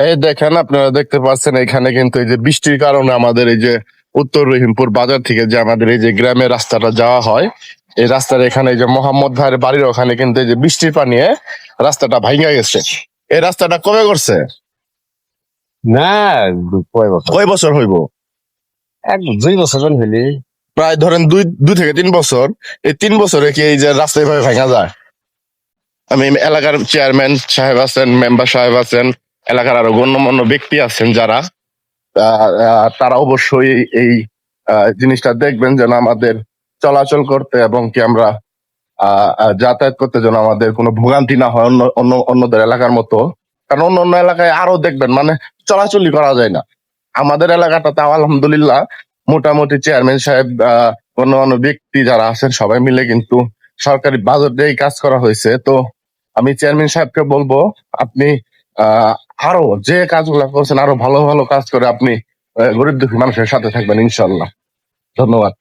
এই দেখেন, আপনারা দেখতে পাচ্ছেন এখানে কিন্তু এই যে বৃষ্টির কারণে আমাদের এই যে উত্তর রহিমপুর বাজার থেকে যে আমাদের এই যে গ্রামের রাস্তাটা যাওয়া হয়, এই রাস্তার এখানে এই যে মোহাম্মদ ভাইয়ের বাড়ির ওখানে কিন্তু এই যে বৃষ্টির পানি রাস্তাটা ভাঙা গেছে। এই রাস্তাটা কবে করছে? না, কয় বছর, কয় বছর হইব? 1-2 বছর হইলি। প্রায় ধরেন দুই থেকে 3 বছর। এই 3 বছরে কি এই যে রাস্তা এভাবে ভাঙা যায়? আমি এলাকার চেয়ারম্যান সাহেব আছেন, মেম্বার সাহেব আছেন, এলাকার আরো গণ্যমান্য ব্যক্তি আছেন যারা, তারা অবশ্যই এই জিনিসটা দেখবেন যেন আমাদের চলাচল করতে এবং কি আমরা যাতায়াত করতে যেন আমাদের কোনো ভোগান্তি না হয় অন্যদের এলাকার মতো। কারণ অন্য অন্য এলাকায় আরো দেখবেন মানে চলাচলই করা যায় না। আমাদের এলাকাটা তাও আলহামদুলিল্লাহ মোটামুটি চেয়ারম্যান সাহেব, অন্য ব্যক্তি যারা আছেন সবাই মিলে কিন্তু সরকারি বাজেট দিয়েই কাজ করা হয়েছে। তো আমি চেয়ারম্যান সাহেবকে বলবো, আপনি আহ আরো যে কাজগুলো করছেন আরো ভালো ভালো কাজ করে আপনি গরিব দুঃখী মানুষের সাথে থাকবেন ইনশাল্লাহ। ধন্যবাদ।